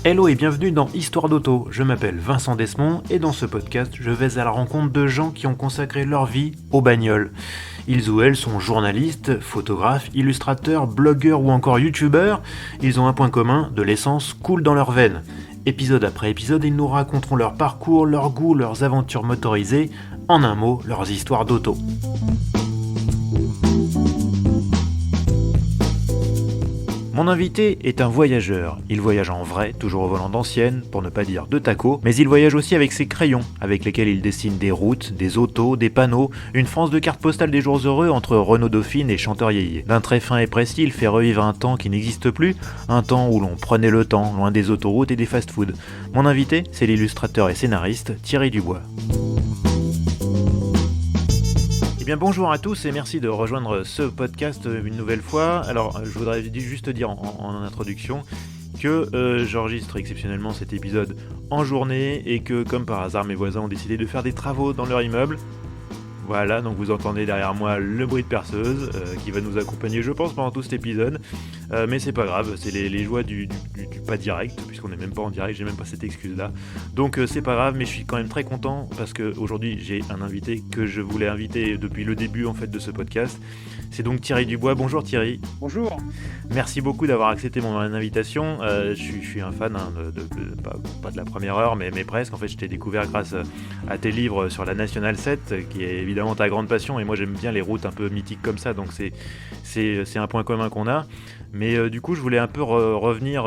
Hello et bienvenue dans Histoire d'auto, je m'appelle Vincent Desmond et dans ce podcast je vais à la rencontre de gens qui ont consacré leur vie aux bagnoles. Ils ou elles sont journalistes, photographes, illustrateurs, blogueurs ou encore youtubeurs, ils ont un point commun, de l'essence coule dans leurs veines. Épisode après épisode, ils nous raconteront leur parcours, leurs goûts, leurs aventures motorisées, en un mot, leurs histoires d'auto. Mon invité est un voyageur. Il voyage en vrai, toujours au volant d'ancienne, pour ne pas dire de taco, mais il voyage aussi avec ses crayons, avec lesquels il dessine des routes, des autos, des panneaux, une France de cartes postales des jours heureux entre Renault Dauphine et Chanteur Yéyé. D'un trait fin et précis, il fait revivre un temps qui n'existe plus, un temps où l'on prenait le temps, loin des autoroutes et des fast-foods. Mon invité, c'est l'illustrateur et scénariste Thierry Dubois. Eh bien bonjour à tous et merci de rejoindre ce podcast une nouvelle fois. Alors je voudrais juste dire en introduction que j'enregistre exceptionnellement cet épisode en journée et que comme par hasard mes voisins ont décidé de faire des travaux dans leur immeuble. Voilà, donc vous entendez derrière moi le bruit de perceuse qui va nous accompagner je pense pendant tout cet épisode. Mais c'est pas grave, c'est les joies du pas direct, puisqu'on n'est même pas en direct, j'ai même pas cette excuse là. Donc c'est pas grave, mais je suis quand même très content parce qu'aujourd'hui j'ai un invité que je voulais inviter depuis le début en fait de ce podcast. C'est donc Thierry Dubois. Bonjour Thierry. Bonjour. Merci beaucoup d'avoir accepté mon invitation. Je suis un fan pas de la première heure, mais presque. En fait, je t'ai découvert grâce à tes livres sur la Nationale 7, qui est évidemment ta grande passion. Et moi, j'aime bien les routes un peu mythiques comme ça. Donc, c'est un point commun qu'on a. Mais du coup, je voulais un peu revenir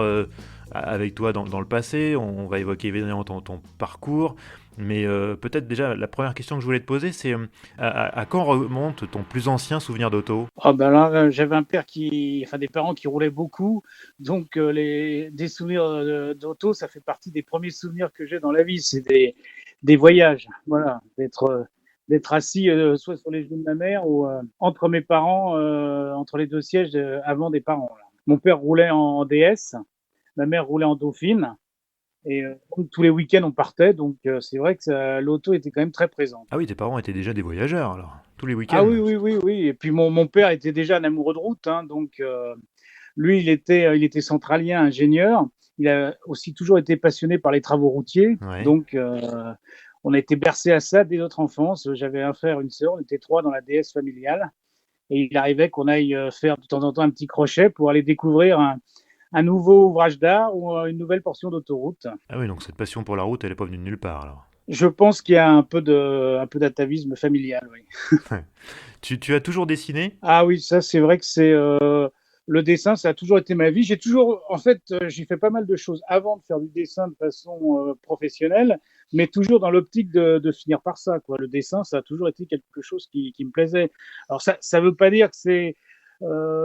avec toi dans le passé. On va évoquer évidemment ton parcours. Mais peut-être déjà, la première question que je voulais te poser, c'est à quand remonte ton plus ancien souvenir d'auto ? Ah ben là, j'avais des parents qui roulaient beaucoup, donc des souvenirs d'auto, ça fait partie des premiers souvenirs que j'ai dans la vie. C'est des voyages, voilà, d'être assis soit sur les genoux de ma mère ou entre mes parents, entre les deux sièges avant des parents. Là. Mon père roulait en DS, ma mère roulait en Dauphine. Et tous les week-ends, on partait, donc c'est vrai que l'auto était quand même très présente. Ah oui, tes parents étaient déjà des voyageurs alors, tous les Ah week-ends. oui, oui, oui, oui. Et puis mon père était déjà un amoureux de route, hein, donc lui, il était centralien, ingénieur. Il a aussi toujours été passionné par les travaux routiers, Ouais. donc on a été bercé à ça dès notre enfance. J'avais un frère, une sœur, on était trois dans la DS familiale, et il arrivait qu'on aille faire de temps en temps un petit crochet pour aller découvrir un nouveau ouvrage d'art ou une nouvelle portion d'autoroute. Ah oui, donc cette passion pour la route, elle est pas venue de nulle part alors. Je pense qu'il y a un peu d'atavisme familial, oui. Tu as toujours dessiné ? Ah oui, ça c'est vrai que c'est le dessin, ça a toujours été ma vie. J'ai fait pas mal de choses avant de faire du dessin de façon professionnelle, mais toujours dans l'optique de finir par ça, quoi. Le dessin, ça a toujours été quelque chose qui me plaisait. Alors ça veut pas dire que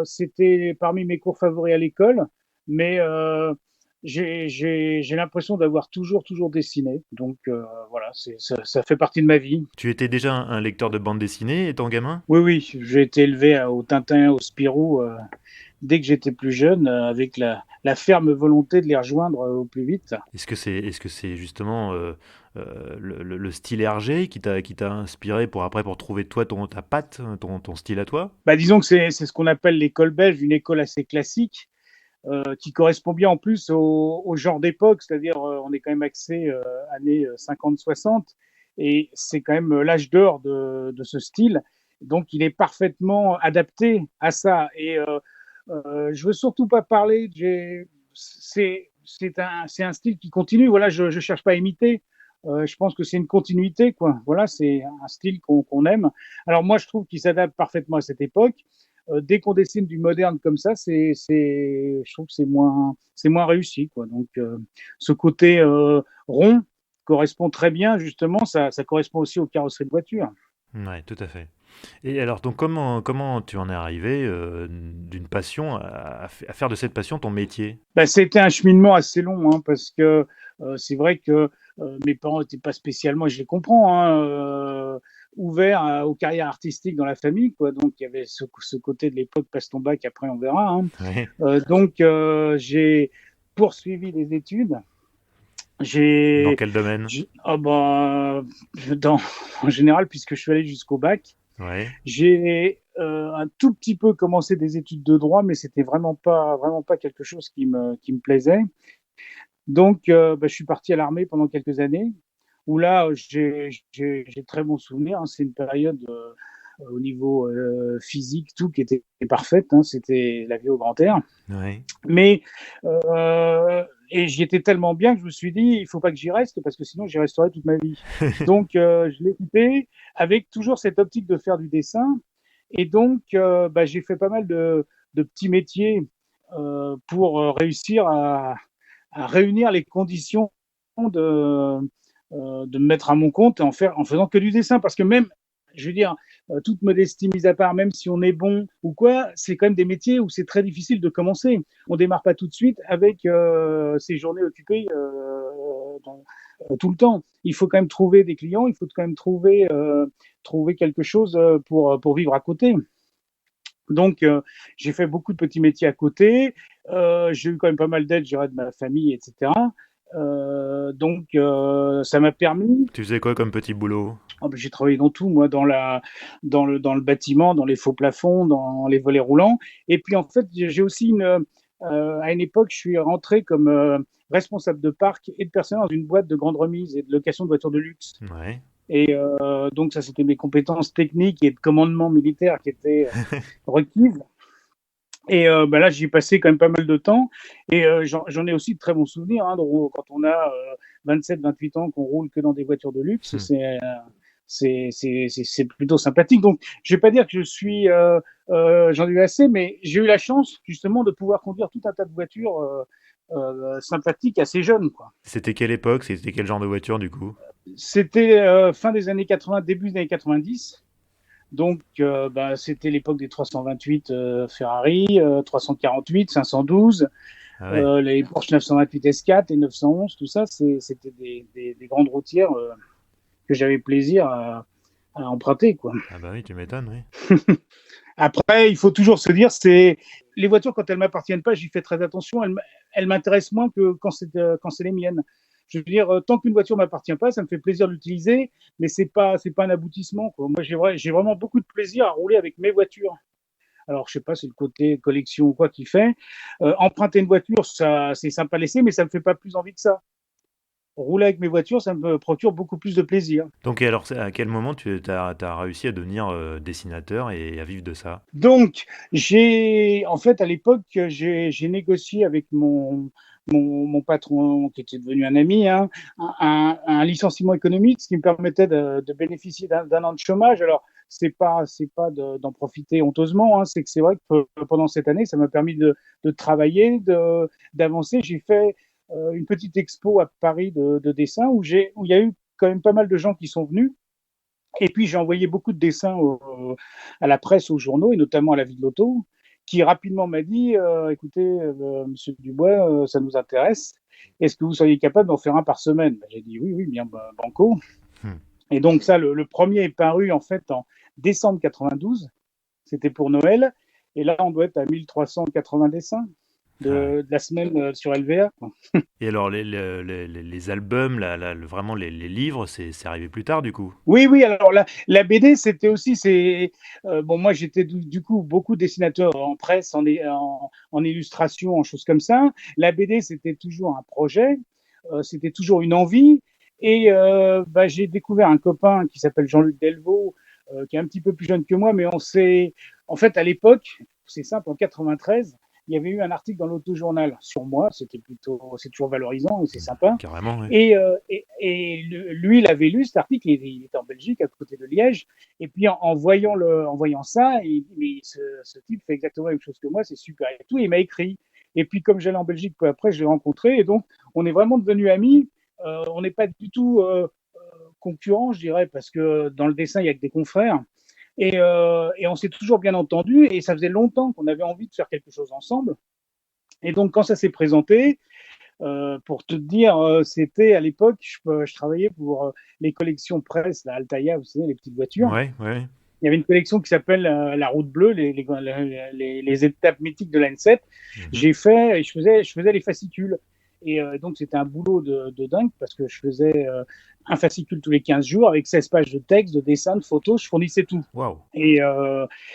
c'était parmi mes cours favoris à l'école, mais j'ai l'impression d'avoir toujours dessiné. Donc voilà, ça fait partie de ma vie. Tu étais déjà un lecteur de bande dessinée étant gamin ? Oui, oui, j'ai été élevé au Tintin, au Spirou, dès que j'étais plus jeune, avec la ferme volonté de les rejoindre au plus vite. Est-ce que c'est justement le style Hergé qui t'a inspiré pour trouver toi ta patte, ton style à toi ? Bah, disons que c'est ce qu'on appelle l'école belge, une école assez classique, qui correspond bien en plus au genre d'époque, c'est-à-dire on est quand même axé années 50-60, et c'est quand même l'âge d'or de ce style. Donc il est parfaitement adapté à ça. Et je veux surtout pas parler. C'est un style qui continue. Voilà, je cherche pas à imiter. Je pense que c'est une continuité, quoi. Voilà, c'est un style qu'on aime. Alors moi, je trouve qu'il s'adapte parfaitement à cette époque. Dès qu'on dessine du moderne comme ça, je trouve que c'est moins réussi, quoi. Donc, ce côté rond correspond très bien, justement. Ça correspond aussi aux carrosseries de voiture. Ouais, tout à fait. Et alors, donc, comment tu en es arrivé d'une passion à faire de cette passion ton métier ? Ben, c'était un cheminement assez long, hein, parce que c'est vrai que mes parents n'étaient pas spécialement, je les comprends, hein, ouverts aux carrières artistiques dans la famille, quoi. Donc il y avait ce côté de l'époque, passe ton bac, après on verra, hein. Ouais. Donc j'ai poursuivi les études. Dans J'ai, quel domaine ? ah bah, en général, puisque je suis allé jusqu'au bac, Ouais. j'ai un tout petit peu commencé des études de droit, mais c'était vraiment pas quelque chose qui me plaisait. Donc, je suis parti à l'armée pendant quelques années, où là, j'ai très bons souvenirs, hein. C'est une période au niveau physique, tout qui était parfaite, hein. C'était la vie au grand air. Ouais. Mais et j'y étais tellement bien que je me suis dit, il faut pas que j'y reste parce que sinon j'y resterai toute ma vie. Donc je l'ai quitté avec toujours cette optique de faire du dessin. Et donc j'ai fait pas mal de petits métiers pour réussir à réunir les conditions de, de me mettre à mon compte en faisant que du dessin. Parce que même, je veux dire, toute modestie mise à part, même si on est bon ou quoi, c'est quand même des métiers où c'est très difficile de commencer. On démarre pas tout de suite avec ces journées occupées tout le temps. Il faut quand même trouver des clients, il faut quand même trouver quelque chose pour vivre à côté. Donc, j'ai fait beaucoup de petits métiers à côté. J'ai eu quand même pas mal d'aide, je dirais, de ma famille, etc. Ça m'a permis. Tu faisais quoi comme petit boulot? Oh, j'ai travaillé dans tout, moi, dans le bâtiment, dans les faux plafonds, dans les volets roulants. Et puis, en fait, j'ai aussi à une époque, je suis rentré comme responsable de parc et de personnel dans une boîte de grande remise et de location de voitures de luxe. Ouais. Et donc, ça, c'était mes compétences techniques et de commandement militaire qui étaient requises. Et là, j'y ai passé quand même pas mal de temps. Et j'en ai aussi de très bons souvenirs, hein, quand on a 27, 28 ans, qu'on roule que dans des voitures de luxe. C'est plutôt sympathique. Donc, je vais pas dire que j'en ai eu assez, mais j'ai eu la chance justement de pouvoir conduire tout un tas de voitures sympathiques assez jeunes, quoi. C'était quelle époque? C'était quel genre de voiture du coup? C'était fin des années 80, début des années 90. Donc, c'était l'époque des 328 Ferrari, 348, 512, Ah ouais. les Porsche 928 S4 et 911, tout ça, c'était des grandes routières que j'avais plaisir à emprunter, quoi. Ah bah oui, tu m'étonnes, oui. Après, il faut toujours se dire, c'est les voitures quand elles m'appartiennent pas, j'y fais très attention. Elles m'intéressent moins que quand c'est les miennes. Je veux dire, tant qu'une voiture m'appartient pas, ça me fait plaisir de l'utiliser, mais c'est pas un aboutissement, quoi. Moi, j'ai vraiment beaucoup de plaisir à rouler avec mes voitures. Alors, je sais pas, c'est le côté collection ou quoi qui fait. Emprunter une voiture, ça, c'est sympa à laisser, mais ça me fait pas plus envie que ça. Rouler avec mes voitures, ça me procure beaucoup plus de plaisir. Donc alors, à quel moment tu as réussi à devenir dessinateur et à vivre de ça? Donc, en fait, à l'époque, j'ai négocié avec mon patron, qui était devenu un ami, hein, un licenciement économique, ce qui me permettait de bénéficier d'un an de chômage. Alors, c'est pas d'en profiter honteusement, hein, c'est que c'est vrai que pendant cette année, ça m'a permis de travailler, d'avancer. J'ai fait une petite expo à Paris de dessin où il y a eu quand même pas mal de gens qui sont venus. Et puis, j'ai envoyé beaucoup de dessins à la presse, aux journaux, et notamment à la Vie de l'Auto, qui rapidement m'a dit écoutez, monsieur Dubois, ça nous intéresse. Est-ce que vous seriez capable d'en faire un par semaine? J'ai dit oui, oui, bien, banco. Hmm. Et donc, ça, le premier est paru en fait en décembre 92. C'était pour Noël. Et là, on doit être à 1380 dessins Ah ouais. de la semaine sur LVA, quoi. Et alors, les albums, vraiment les livres, c'est arrivé plus tard du coup? Oui, oui, alors la BD, c'était aussi, bon, moi j'étais du coup beaucoup dessinateur en presse, en illustration, en choses comme ça. La BD, c'était toujours un projet, c'était toujours une envie. Et j'ai découvert un copain qui s'appelle Jean-Luc Delvaux, qui est un petit peu plus jeune que moi, mais en fait, à l'époque, c'est simple, en 93, il y avait eu un article dans l'Auto-Journal sur moi, c'est toujours valorisant et c'est sympa. Carrément, oui. Et lui, il avait lu cet article, il était en Belgique, à côté de Liège, et puis en voyant ça, il dit, mais ce type fait exactement la même chose que moi, c'est super et tout, et il m'a écrit. Et puis comme j'allais en Belgique peu après, je l'ai rencontré, et donc on est vraiment devenus amis. On n'est pas du tout concurrents, je dirais, parce que dans le dessin, il y a que des confrères. Et on s'est toujours bien entendu, et ça faisait longtemps qu'on avait envie de faire quelque chose ensemble. Et donc quand ça s'est présenté, pour te dire, c'était à l'époque, je travaillais pour les collections presse, la Altaïa, vous savez, les petites voitures. Ouais, ouais. Il y avait une collection qui s'appelle la Route Bleue, les étapes mythiques de l'A7. Mhm. Je faisais les fascicules. Et donc, c'était un boulot de dingue parce que je faisais un fascicule tous les 15 jours avec 16 pages de texte, de dessins, de photos. Je fournissais tout. Waouh. Et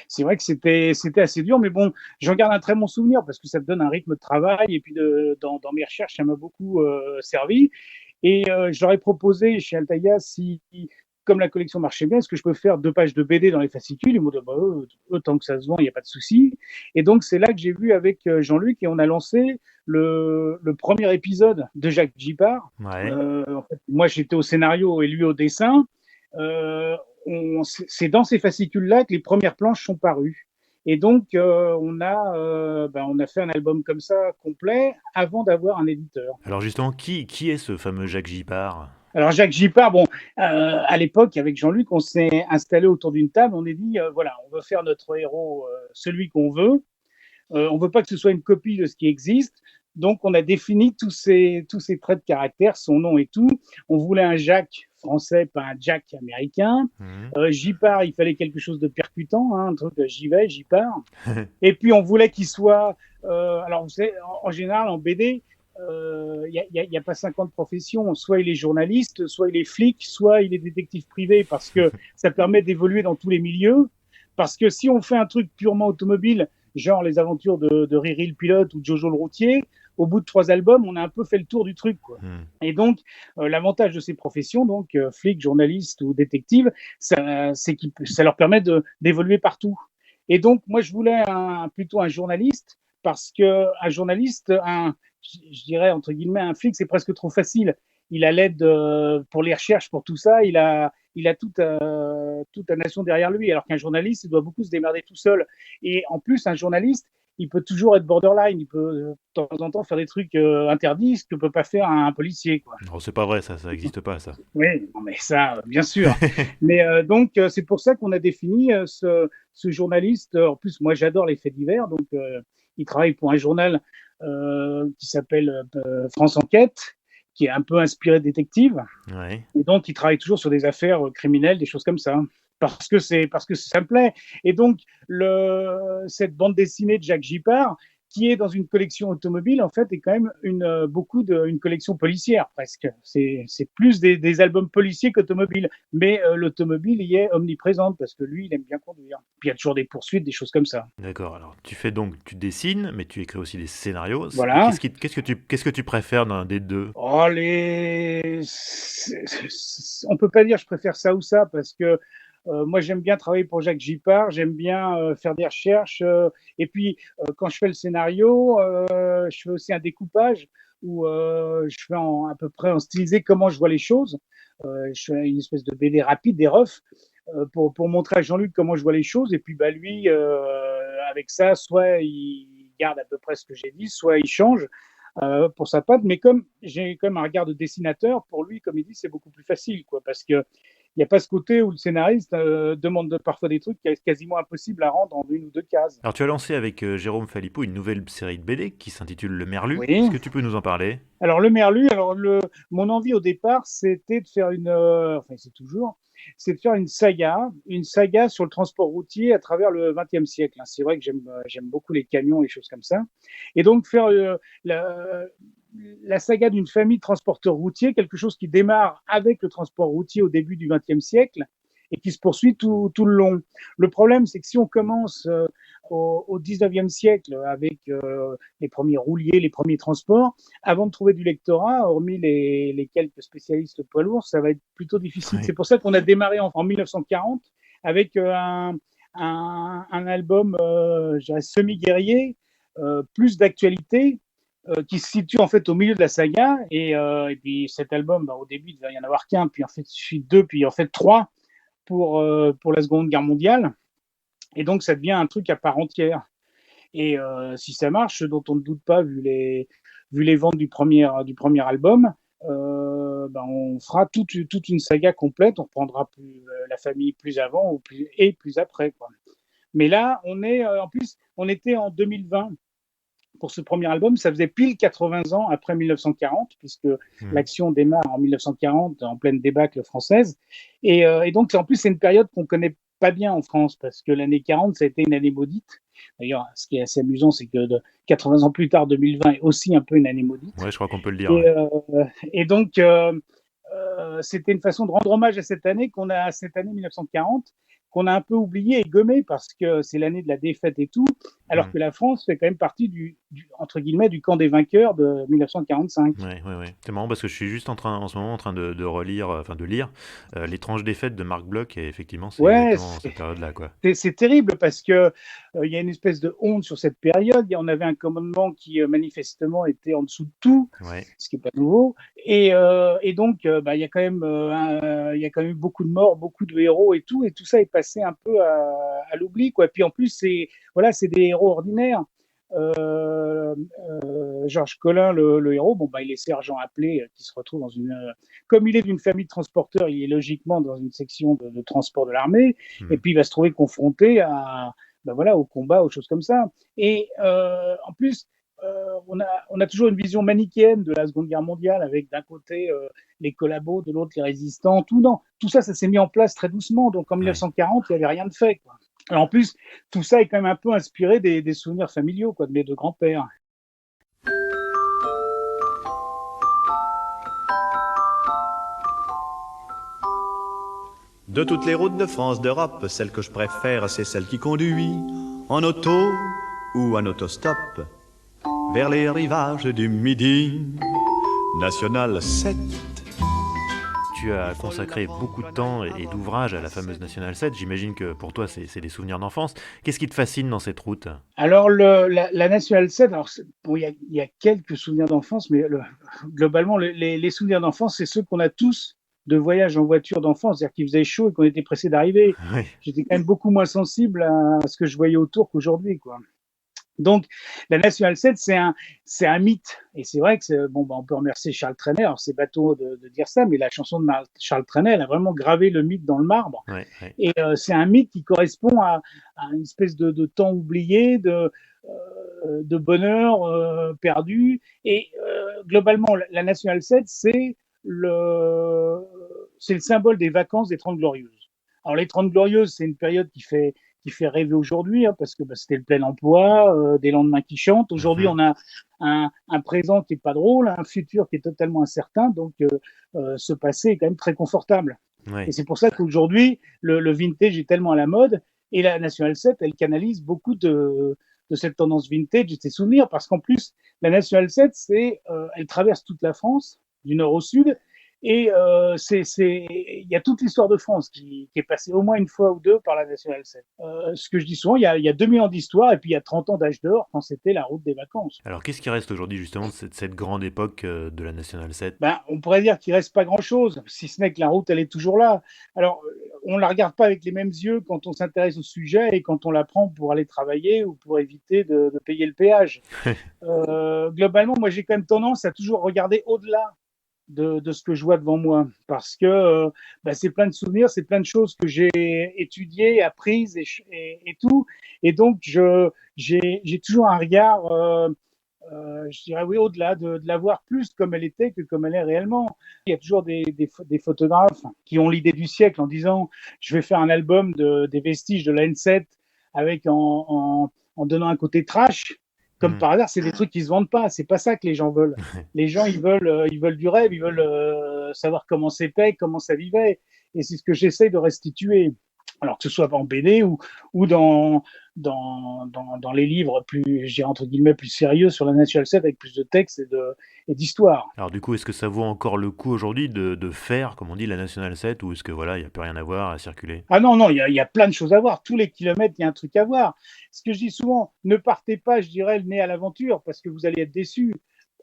c'est vrai que c'était assez dur, mais bon, j'en garde un très bon souvenir parce que ça te donne un rythme de travail. Et puis, dans mes recherches, ça m'a beaucoup servi. Et je leur ai proposé chez Altaïa si, comme la collection marchait bien, est-ce que je peux faire 2 pages de BD dans les fascicules? Ils m'ont dit, bah, autant que ça se vend, il n'y a pas de souci. Et donc, c'est là que j'ai vu avec Jean-Luc et on a lancé le premier épisode de Jacques Gippard. Ouais. En fait, moi, j'étais au scénario et lui au dessin. C'est dans ces fascicules-là que les premières planches sont parues. Et donc, on a fait un album comme ça, complet, avant d'avoir un éditeur. Alors justement, qui est ce fameux Jacques Gippard? Alors Jacques Gippard, bon, à l'époque avec Jean-Luc, on s'est installé autour d'une table, on a dit voilà, on veut faire notre héros celui qu'on veut. On veut pas que ce soit une copie de ce qui existe. Donc on a défini tous ces traits de caractère, son nom et tout. On voulait un Jacques français, pas un Jack américain. Gippard, il fallait quelque chose de percutant, hein, un truc j'y vais, Gippard. Et puis on voulait qu'il soit, alors vous savez, en général en BD, il n'y a pas 50 professions. Soit il est journaliste, soit il est flic, soit il est détective privé, parce que ça permet d'évoluer dans tous les milieux. Parce que si on fait un truc purement automobile, genre les aventures de Riri le pilote ou Jojo le routier, au bout de 3 albums, on a un peu fait le tour du truc, quoi. Et donc, l'avantage de ces professions, donc flic, journaliste ou détective, c'est que ça leur permet d'évoluer partout. Et donc, moi, je voulais plutôt un journaliste, parce que un journaliste, je dirais entre guillemets, un flic, c'est presque trop facile. Il a l'aide pour les recherches, pour tout ça. Il a toute la nation derrière lui, alors qu'un journaliste, il doit beaucoup se démerder tout seul. Et en plus, un journaliste, il peut toujours être borderline. Il peut de temps en temps faire des trucs interdits, ce que peut pas faire un policier, quoi. Non, c'est pas vrai, ça n'existe pas, ça. Oui, non, mais ça, bien sûr. Mais donc, c'est pour ça qu'on a défini ce journaliste. En plus, moi, j'adore les faits divers. Donc, il travaille pour un journal qui s'appelle France Enquête, qui est un peu inspiré de détective. Ouais. Et donc, il travaille toujours sur des affaires criminelles, des choses comme ça. Parce que ça me plaît. Et donc, cette bande dessinée de Jacques Gippard, qui est dans une collection automobile, en fait, est quand même une collection policière, presque. C'est plus des albums policiers qu'automobiles. Mais l'automobile y est omniprésente, parce que lui, il aime bien conduire. Puis il y a toujours des poursuites, des choses comme ça. D'accord, alors tu dessines, mais tu écris aussi des scénarios. Voilà. Qu'est-ce que tu préfères d'un des deux? Oh, on peut pas dire je préfère ça ou ça, parce que moi, j'aime bien travailler pour Jacques Gippard, j'aime bien faire des recherches. Et puis, quand je fais le scénario, je fais aussi un découpage où je fais à peu près en stylisé comment je vois les choses. Je fais une espèce de BD rapide, des refs, pour montrer à Jean-Luc comment je vois les choses. Et puis, bah, lui, avec ça, soit il garde à peu près ce que j'ai dit, soit il change. Pour sa patte, mais comme j'ai quand même un regard de dessinateur, pour lui, comme il dit, c'est beaucoup plus facile, quoi, parce que il n'y a pas ce côté où le scénariste demande parfois des trucs qui est quasiment impossible à rendre en 1 ou 2 cases. Alors tu as lancé avec Jérôme Phalippot une nouvelle série de BD qui s'intitule Le Merlu. Oui. Est-ce que tu peux nous en parler? Alors le Merlu, mon envie au départ, c'était de faire c'est de faire une saga sur le transport routier à travers le XXe siècle. C'est vrai que j'aime beaucoup les camions, les choses comme ça. Et donc faire la saga d'une famille de transporteurs routiers, quelque chose qui démarre avec le transport routier au début du XXe siècle et qui se poursuit tout le long. Le problème, c'est que si on commence au XIXe siècle avec les premiers rouliers, les premiers transports, avant de trouver du lectorat, hormis les quelques spécialistes poids lourds, ça va être plutôt difficile. Oui. C'est pour ça qu'on a démarré en 1940 avec un album, je dirais, semi-guerrier, plus d'actualité, qui se situe en fait au milieu de la saga. Et puis cet album, au début, il devait y en avoir qu'un, puis en fait, il suffit 2, puis en fait 3 pour la Seconde Guerre mondiale. Et donc, ça devient un truc à part entière. Et si ça marche, ce dont on ne doute pas, vu les ventes du premier album, on fera toute une saga complète. On reprendra la famille plus avant et plus après, quoi. Mais là, on était en 2020 pour ce premier album. Ça faisait pile 80 ans après 1940, puisque l'action démarre en 1940, en pleine débâcle française. Et donc, en plus, c'est une période qu'on connaît pas bien en France, parce que l'année 40, ça a été une année maudite. D'ailleurs, ce qui est assez amusant, c'est que 80 ans plus tard, 2020 est aussi un peu une année maudite. Ouais, je crois qu'on peut le dire. Et, Ouais. et donc, c'était une façon de rendre hommage à cette année 1940, qu'on a un peu oublié et gommé parce que c'est l'année de la défaite et tout, alors Mm. que la France fait quand même partie entre guillemets, du camp des vainqueurs de 1945. Ouais, ouais, ouais. C'est marrant parce que je suis juste en ce moment en train de relire, enfin de lire L'étrange défaite de Marc Bloch et effectivement c'est Ouais, exactement cette période-là, quoi. c'est terrible parce que il y a une espèce de honte sur cette période. On avait un commandement qui manifestement était en dessous de tout, Ouais, ce qui est pas nouveau. Et donc, bah, il y a quand même eu beaucoup de morts, beaucoup de héros et tout ça est passé un peu à l'oubli, quoi. Puis en plus, c'est des héros ordinaires. Georges Collin, le héros, bon, bah, il est sergent appelé qui se retrouve comme il est d'une famille de transporteurs, il est logiquement dans une section de transport de l'armée, et mm. puis il va se trouver confronté ben voilà, au combat, aux choses comme ça. Et en plus, on a toujours une vision manichéenne de la Seconde Guerre mondiale, avec d'un côté les collabos, de l'autre les résistants. Tout ça, ça s'est mis en place très doucement. Donc en Ouais. 1940, il n'y avait rien de fait, quoi. Alors, en plus, tout ça est quand même un peu inspiré des souvenirs familiaux, quoi, de mes deux grands-pères. De toutes les routes de France, d'Europe, celle que je préfère, c'est celle qui conduit en auto ou en autostop vers les rivages du Midi. National 7. Tu as consacré beaucoup de temps et d'ouvrages à la fameuse National 7. J'imagine que pour toi, c'est des souvenirs d'enfance. Qu'est-ce qui te fascine dans cette route? Alors, la National 7, alors, bon, il y a quelques souvenirs d'enfance, mais globalement, les souvenirs d'enfance, c'est ceux qu'on a tous de voyages en voiture d'enfance, c'est-à-dire qu'il faisait chaud et qu'on était pressé d'arriver. Ouais. J'étais quand même beaucoup moins sensible à ce que je voyais autour qu'aujourd'hui, quoi. Donc, la National 7, c'est un mythe. Et c'est vrai que bon, bah, on peut remercier Charles Trenet. Alors, c'est bateau de dire ça, mais la chanson de Charles Trenet, elle a vraiment gravé le mythe dans le marbre. Ouais, ouais. Et c'est un mythe qui correspond à une espèce de temps oublié, de bonheur perdu. Et globalement, la National 7, c'est le symbole des vacances des 30 Glorieuses. Alors, les 30 Glorieuses, c'est une période qui fait rêver aujourd'hui, hein, parce que bah, c'était le plein emploi, des lendemains qui chantent. Aujourd'hui, Mhm. on a un présent qui est pas drôle, un futur qui est totalement incertain, donc ce passé est quand même très confortable. Et Ouais. c'est pour ça qu'aujourd'hui, le vintage est tellement à la mode, et la National 7, elle canalise beaucoup de cette tendance vintage et de ses souvenirs, parce qu'en plus, la National 7, elle traverse toute la France, du nord au sud, et il y a toute l'histoire de France qui est passée au moins une fois ou deux par la National 7. Ce que je dis souvent, il y a 2000 ans d'histoire et puis il y a 30 ans d'âge d'or quand c'était la route des vacances. Alors, qu'est-ce qui reste aujourd'hui justement de cette grande époque de la National 7? Ben, on pourrait dire qu'il reste pas grand-chose, si ce n'est que la route, elle est toujours là. Alors, on la regarde pas avec les mêmes yeux quand on s'intéresse au sujet et quand on la prend pour aller travailler ou pour éviter de payer le péage. Globalement, moi, j'ai quand même tendance à toujours regarder au-delà de ce que je vois devant moi. Parce que bah, c'est plein de souvenirs, c'est plein de choses que j'ai étudiées, apprises et tout. Et donc, j'ai toujours un regard, je dirais oui, au-delà, de la voir plus comme elle était que comme elle est réellement. Il y a toujours des photographes qui ont l'idée du siècle en disant je vais faire un album des vestiges de la N7 avec en donnant un côté trash. Comme Hmm. par hasard, c'est des trucs qui se vendent pas. C'est pas ça que les gens veulent. Les gens, ils veulent du rêve, ils veulent savoir comment c'était, comment ça vivait. Et c'est ce que j'essaie de restituer. Alors que ce soit en BD ou dans les livres plus, je dirais entre guillemets, plus sérieux sur la National 7 avec plus de textes et d'histoire. Alors du coup, est-ce que ça vaut encore le coup aujourd'hui de faire, comme on dit, la National 7, ou est-ce que voilà, il n'y a plus rien à voir à circuler? Ah non, non, il y a plein de choses à voir. Tous les kilomètres, il y a un truc à voir. Ce que je dis souvent, ne partez pas, je dirais, le nez à l'aventure parce que vous allez être déçus.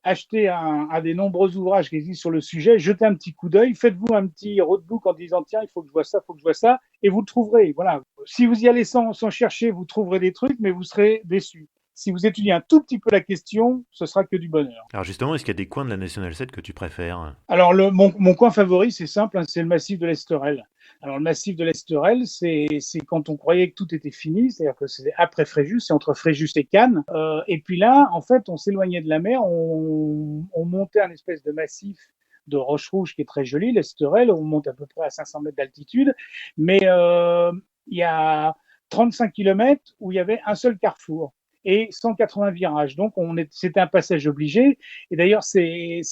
Achetez un des nombreux ouvrages qui existent sur le sujet, jetez un petit coup d'œil, faites-vous un petit roadbook en disant tiens, il faut que je vois ça, il faut que je vois ça, et vous le trouverez. Voilà. Si vous y allez sans chercher, vous trouverez des trucs, mais vous serez déçus. Si vous étudiez un tout petit peu la question, ce sera que du bonheur. Alors justement, est-ce qu'il y a des coins de la National 7 que tu préfères? Alors, mon coin favori, c'est simple, hein, c'est le massif de l'Esterel. Alors, le massif de l'Esterel, c'est quand on croyait que tout était fini, c'est-à-dire que c'est après Fréjus, c'est entre Fréjus et Cannes. Et puis là, en fait, on s'éloignait de la mer, on montait un espèce de massif de roches rouges qui est très joli, l'Esterel, on monte à peu près à 500 mètres d'altitude, mais il y a 35 km où il y avait un seul carrefour et 180 virages. Donc, c'était un passage obligé. Et d'ailleurs, c'est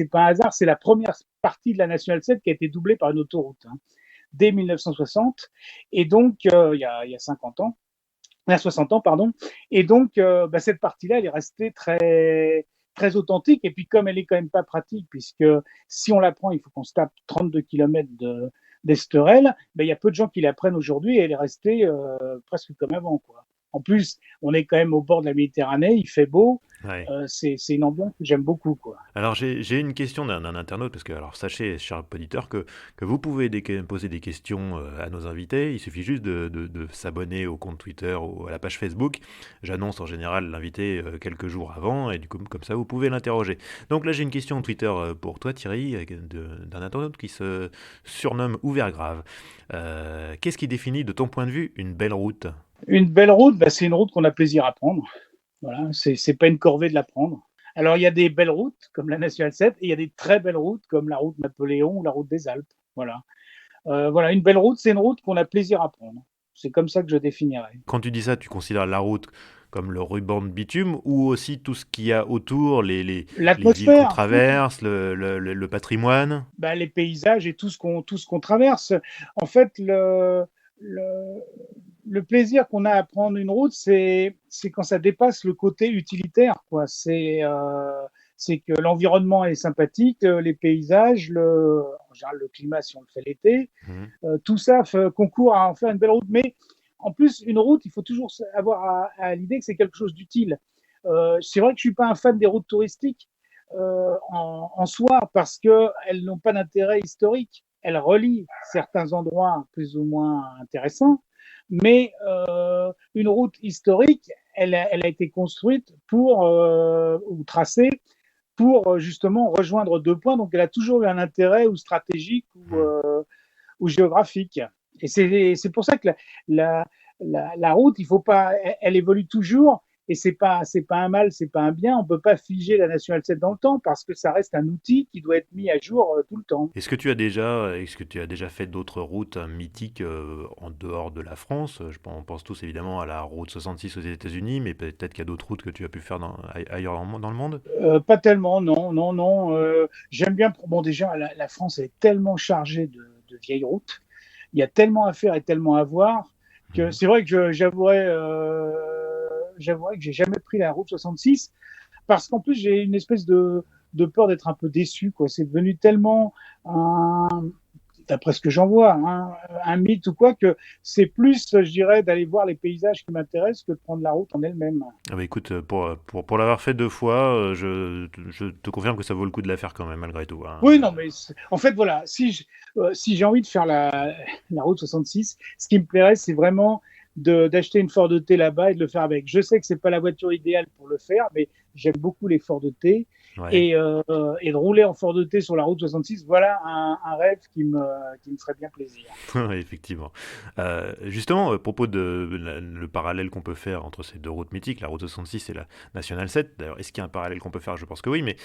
pas un hasard, c'est la première partie de la Nationale 7 qui a été doublée par une autoroute, dès 1960. Et donc, il y a 50 ans, il y a 60 ans, pardon. Et donc, cette partie-là, elle est restée très, très authentique. Et puis, comme elle est quand même pas pratique, puisque si on la prend, il faut qu'on se tape 32 km d'Esterel, il y a peu de gens qui la prennent aujourd'hui et elle est restée presque comme avant, quoi. En plus, on est quand même au bord de la Méditerranée, il fait beau. Ouais. C'est une ambiance que j'aime beaucoup, quoi. Alors j'ai une question d'un internaute, parce que alors sachez, cher auditeur, que vous pouvez poser des questions à nos invités. Il suffit juste de s'abonner au compte Twitter ou à la page Facebook. J'annonce en général l'invité quelques jours avant, et du coup comme ça vous pouvez l'interroger. Donc là j'ai une question Twitter pour toi Thierry, d'un internaute qui se surnomme Ouvert Grave. Qu'est-ce qui définit de ton point de vue une belle route? Une belle route, c'est une route qu'on a plaisir à prendre. Voilà, c'est pas une corvée de la prendre. Alors, il y a des belles routes, comme la Nationale 7, et il y a des très belles routes, comme la route Napoléon ou la route des Alpes. Voilà. Une belle route, c'est une route qu'on a plaisir à prendre. C'est comme ça que je définirais. Quand tu dis ça, tu considères la route comme le ruban de bitume ou aussi tout ce qu'il y a autour, les villes qu'on L'atmosphère, traverse, le patrimoine? les paysages et tout ce qu'on traverse. En fait, le plaisir qu'on a à prendre une route, c'est quand ça dépasse le côté utilitaire, quoi. C'est que l'environnement est sympathique, les paysages, en général le climat si on le fait l'été, tout ça concourt à en faire une belle route. Mais en plus, une route, il faut toujours avoir à l'idée que c'est quelque chose d'utile. C'est vrai que je suis pas un fan des routes touristiques en soi parce qu'elles n'ont pas d'intérêt historique. Elles relient certains endroits plus ou moins intéressants, mais une route historique, elle a été construite ou tracée pour justement rejoindre deux points. Donc, elle a toujours eu un intérêt ou stratégique ou géographique. Et c'est pour ça que la route, il faut pas, elle évolue toujours. Et c'est pas un mal, c'est pas un bien. On peut pas figer la Nationale 7 dans le temps parce que ça reste un outil qui doit être mis à jour tout le temps. Est-ce que tu as déjà fait d'autres routes mythiques en dehors de la France? On pense tous évidemment à la route 66 aux États-Unis, mais peut-être qu'il y a d'autres routes que tu as pu faire ailleurs dans le monde? Pas tellement, non. J'aime bien. Bon, déjà, la France est tellement chargée de vieilles routes. Il y a tellement à faire et tellement à voir que c'est vrai que j'avouerais que j'ai jamais pris la route 66 parce qu'en plus j'ai une espèce de peur d'être un peu déçu, quoi. C'est devenu tellement d'après ce que j'en vois, un mythe ou quoi, que c'est plus, je dirais, d'aller voir les paysages qui m'intéressent que de prendre la route en elle-même. Ah bah écoute, pour l'avoir fait 2 fois, je te confirme que ça vaut le coup de la faire quand même, malgré tout, hein. Oui, non, mais en fait, voilà, si j'ai envie de faire la route 66, ce qui me plairait, c'est vraiment d'acheter une Ford T là-bas et de le faire avec. Je sais que c'est pas la voiture idéale pour le faire, mais j'aime beaucoup les Ford T. Ouais. Et de rouler en Ford T sur la route 66, voilà un rêve qui me ferait bien plaisir. Oui, effectivement. Justement, à propos le parallèle qu'on peut faire entre ces deux routes mythiques, la route 66 et la Nationale 7, d'ailleurs, est-ce qu'il y a un parallèle qu'on peut faire? Je pense que oui, mais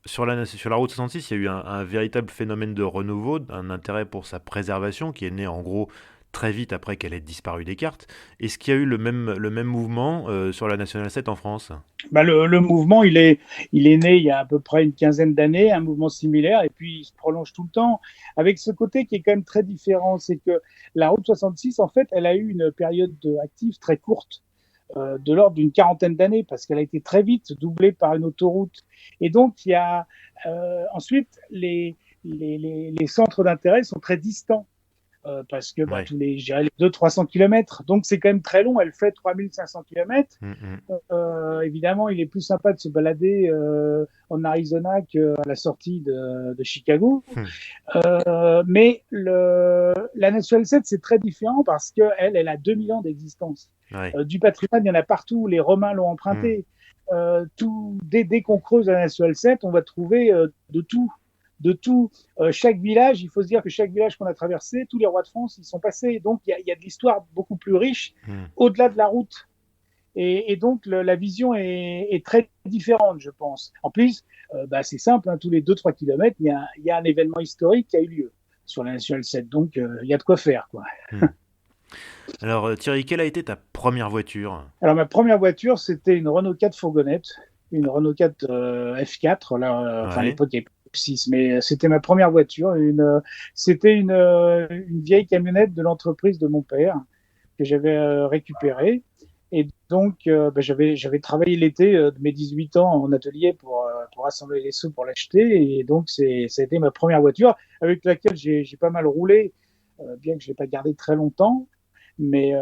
sur la route 66, il y a eu un véritable phénomène de renouveau, un intérêt pour sa préservation qui est né en gros très vite après qu'elle ait disparu des cartes. Est-ce qu'il y a eu le même mouvement sur la Nationale 7 en France? Le mouvement, il est né il y a à peu près une quinzaine d'années, un mouvement similaire, et puis il se prolonge tout le temps, avec ce côté qui est quand même très différent. C'est que la route 66, en fait, elle a eu une période active très courte, de l'ordre d'une quarantaine d'années, parce qu'elle a été très vite doublée par une autoroute. Et donc, il y a ensuite les centres d'intérêt sont très distants. Parce que Ouais. tous les 200-300 km, donc c'est quand même très long, elle fait 3500 km. Évidemment, il est plus sympa de se balader en Arizona qu'à la sortie de Chicago. Mais la Nationale 7, c'est très différent parce qu'elle a 2000 ans d'existence. Ouais. Du patrimoine, il y en a partout, les Romains l'ont emprunté. Dès qu'on creuse la Nationale 7, on va trouver de tout. Chaque village, il faut se dire que chaque village qu'on a traversé, tous les rois de France y sont passés. Donc, il y a de l'histoire beaucoup plus riche au-delà de la route. Et donc, la vision est très différente, je pense. En plus, c'est simple, tous les 2-3 kilomètres, il y a un événement historique qui a eu lieu sur la Nationale 7. Donc, il y a de quoi faire, quoi. Alors Thierry, quelle a été ta première voiture? Alors, ma première voiture, c'était une Renault 4 fourgonnette, une Renault 4 F4. Là, enfin, à Ouais. l'époque, il y avait pas de F6, mais c'était ma première voiture. C'était une vieille camionnette de l'entreprise de mon père que j'avais récupérée. Et donc, j'avais travaillé l'été de mes 18 ans en atelier pour assembler les sous pour l'acheter. Et donc, ça a été ma première voiture avec laquelle j'ai pas mal roulé, bien que je l'ai pas gardée très longtemps. Mais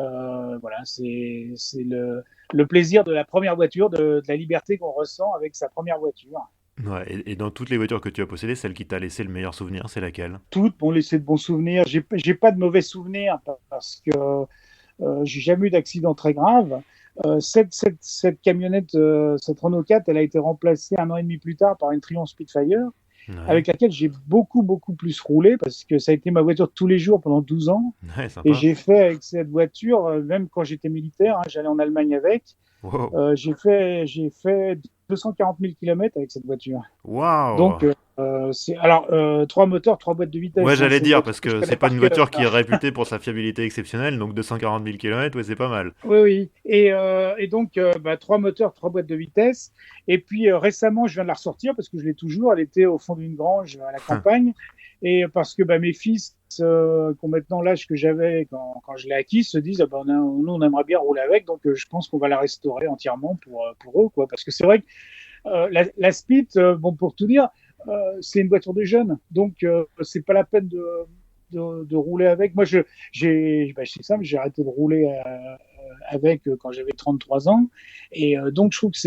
voilà, c'est le plaisir de la première voiture, de la liberté qu'on ressent avec sa première voiture. Ouais, et dans toutes les voitures que tu as possédées, celle qui t'a laissé le meilleur souvenir, c'est laquelle? Toutes m'ont laissé de bons souvenirs. J'ai pas de mauvais souvenirs parce que j'ai jamais eu d'accident très grave. Cette camionnette, cette Renault 4, elle a été remplacée 1 an et demi plus tard par une Triumph Spitfire, Ouais, avec laquelle j'ai beaucoup, beaucoup plus roulé parce que ça a été ma voiture de tous les jours pendant 12 ans. ouais, Et sympa. j'ai fait avec cette voiture, même quand j'étais militaire, hein, j'allais en Allemagne avec, Wow. j'ai fait 240 000 kilomètres avec cette voiture. Waouh! Donc, alors, 3 moteurs, 3 boîtes de vitesse, Ouais, hein, j'allais c'est une dire, voiture parce que je que connais c'est pas par une cœur. voiture qui est réputée pour sa fiabilité exceptionnelle, donc 240 000 km, ouais, c'est pas mal. Oui, oui. Et donc, 3 moteurs, 3 boîtes de vitesse. Et puis, récemment, je viens de la ressortir parce que je l'ai toujours. Elle était au fond d'une grange à la campagne. Et parce que mes fils, qui ont maintenant l'âge que j'avais quand je l'ai acquis, se disent, nous, on aimerait bien rouler avec. Donc, je pense qu'on va la restaurer entièrement pour eux, quoi. Parce que c'est vrai que la Speed, bon, pour tout dire, c'est une voiture de jeunes, donc c'est pas la peine de rouler avec. Moi, c'est simple, j'ai arrêté de rouler avec quand j'avais 33 ans, et donc je trouve que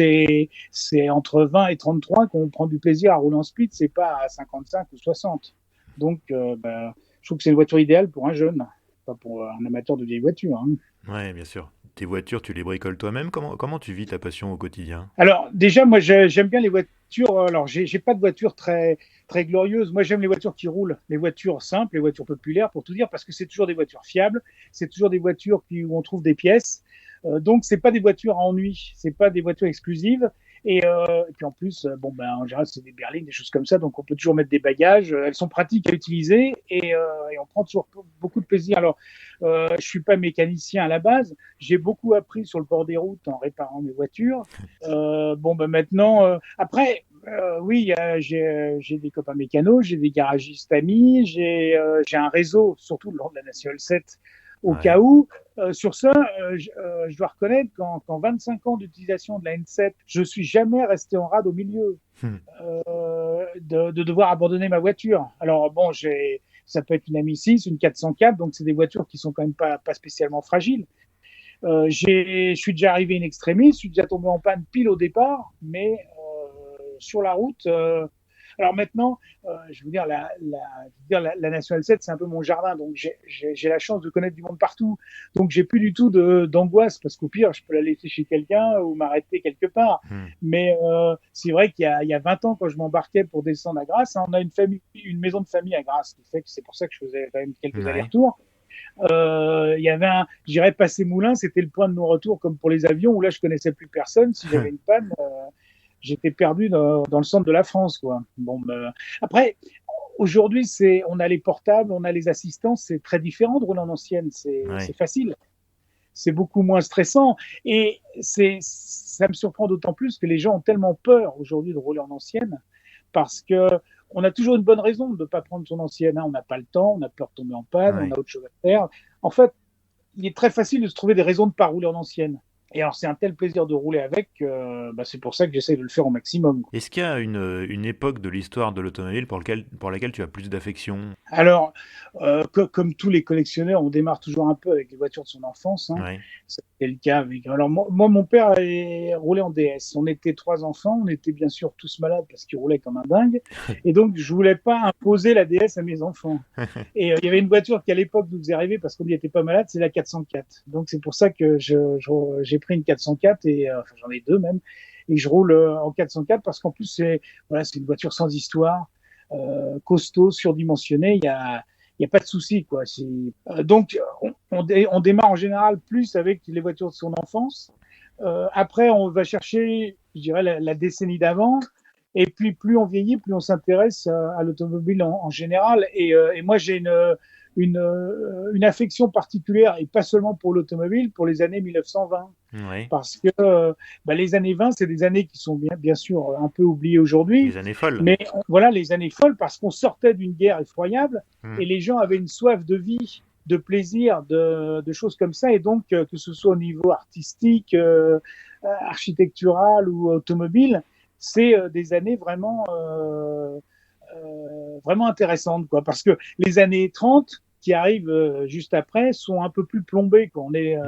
c'est entre 20 et 33 qu'on prend du plaisir à rouler en speed, c'est pas à 55 ou 60. Donc, je trouve que c'est une voiture idéale pour un jeune, pas pour un amateur de vieilles voitures, hein. Ouais, bien sûr. Tes voitures, tu les bricoles toi-même? Comment tu vis ta passion au quotidien? Alors, déjà, moi, j'aime bien les voitures. Alors, j'ai pas de voiture très, très glorieuse. Moi, j'aime les voitures qui roulent, les voitures simples, les voitures populaires, pour tout dire, parce que c'est toujours des voitures fiables. C'est toujours des voitures où on trouve des pièces. Donc, c'est pas des voitures à ennui. C'est pas des voitures exclusives. Et puis en plus, en général, c'est des berlines, des choses comme ça, donc on peut toujours mettre des bagages. Elles sont pratiques à utiliser et on prend toujours beaucoup de plaisir. Alors, je suis pas mécanicien à la base. J'ai beaucoup appris sur le bord des routes en réparant mes voitures. Maintenant, après, oui, j'ai des copains mécanos, j'ai des garagistes amis, j'ai un réseau, surtout le long de la National 7, au cas Ouais. où. Sur ça, je dois reconnaître qu'en 25 ans d'utilisation de la N7, je suis jamais resté en rade au milieu Hmm. de devoir abandonner ma voiture. Alors bon, ça peut être une Ami 6, une 404, donc c'est des voitures qui sont quand même pas spécialement fragiles. Je suis déjà arrivé in extremis, je suis déjà tombé en panne pile au départ, mais sur la route. Alors maintenant, je veux dire, la National 7, c'est un peu mon jardin, donc j'ai la chance de connaître du monde partout. Donc j'ai plus du tout d'angoisse, parce qu'au pire, je peux la laisser chez quelqu'un ou m'arrêter quelque part. Hmm. Mais c'est vrai qu'il y a 20 ans, quand je m'embarquais pour descendre à Grasse, hein, on a une maison de famille à Grasse, qui fait que c'est pour ça que je faisais quand même quelques Ouais. allers-retours. Il y avait j'irais passer Moulins, c'était le point de non-retour comme pour les avions où là je connaissais plus personne. Si j'avais une panne, j'étais perdu dans le centre de la France, quoi. Après, aujourd'hui, on a les portables, on a les assistants, c'est très différent de rouler en ancienne, Ouais. c'est facile, c'est beaucoup moins stressant et ça me surprend d'autant plus que les gens ont tellement peur aujourd'hui de rouler en ancienne parce que on a toujours une bonne raison de ne pas prendre son ancienne, hein. On n'a pas le temps, on a peur de tomber en panne, on Ouais. a autre chose à faire. En fait, il est très facile de se trouver des raisons de ne pas rouler en ancienne. Et alors, c'est un tel plaisir de rouler avec, c'est pour ça que j'essaie de le faire au maximum. Est-ce qu'il y a une époque de l'histoire de l'automobile pour laquelle tu as plus d'affection? Alors, comme tous les collectionneurs, on démarre toujours un peu avec les voitures de son enfance, hein. Ouais. C'était le cas avec. Alors, moi, mon père roulait en DS. On était 3 enfants, on était bien sûr tous malades parce qu'il roulait comme un dingue. Et donc, je voulais pas imposer la DS à mes enfants. Et il y avait une voiture qui, à l'époque, nous faisait rêver parce qu'on n'y était pas malade, c'est la 404. Donc, c'est pour ça que j'ai pris une 404 et enfin, j'en ai deux même. Et je roule en 404 parce qu'en plus, c'est une voiture sans histoire, costaud, surdimensionné. Il y a pas de souci, quoi. Donc, on démarre en général plus avec les voitures de son enfance. Après, on va chercher, je dirais, la décennie d'avant. Et puis, plus on vieillit, plus on s'intéresse à l'automobile en général. Et moi, j'ai une affection particulière, et pas seulement pour l'automobile, pour les années 1920. Oui. Parce que les années 20, c'est des années qui sont bien sûr un peu oubliées aujourd'hui. Les années folles. Mais voilà, les années folles, parce qu'on sortait d'une guerre effroyable Mm. et les gens avaient une soif de vie, de plaisir, de choses comme ça. Et donc, que ce soit au niveau artistique, architectural ou automobile, c'est des années vraiment intéressantes, quoi. Parce que les années 30 qui arrivent juste après sont un peu plus plombées, quoi. On est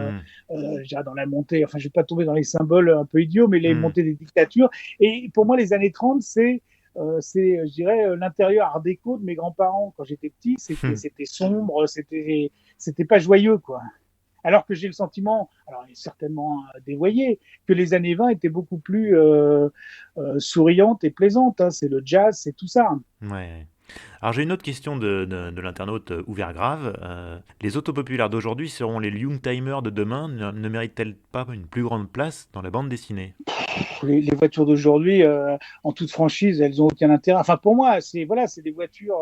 je dirais dans la montée, enfin je vais pas tomber dans les symboles un peu idiots, mais les montées des dictatures. Et pour moi, les années 30, c'est je dirais, l'intérieur art déco de mes grands-parents quand j'étais petit. C'était sombre, c'était pas joyeux, quoi. Alors que j'ai le sentiment, alors il est certainement dévoyé, que les années 20 étaient beaucoup plus souriantes et plaisantes. Hein. C'est le jazz, c'est tout ça. Ouais. Alors j'ai une autre question de l'internaute Ouvert Grave. Les autopopulaires d'aujourd'hui seront les Youngtimers de demain. Ne méritent-elles pas une plus grande place dans la bande dessinée? Les voitures d'aujourd'hui, en toute franchise, elles ont aucun intérêt. Enfin, pour moi, c'est des voitures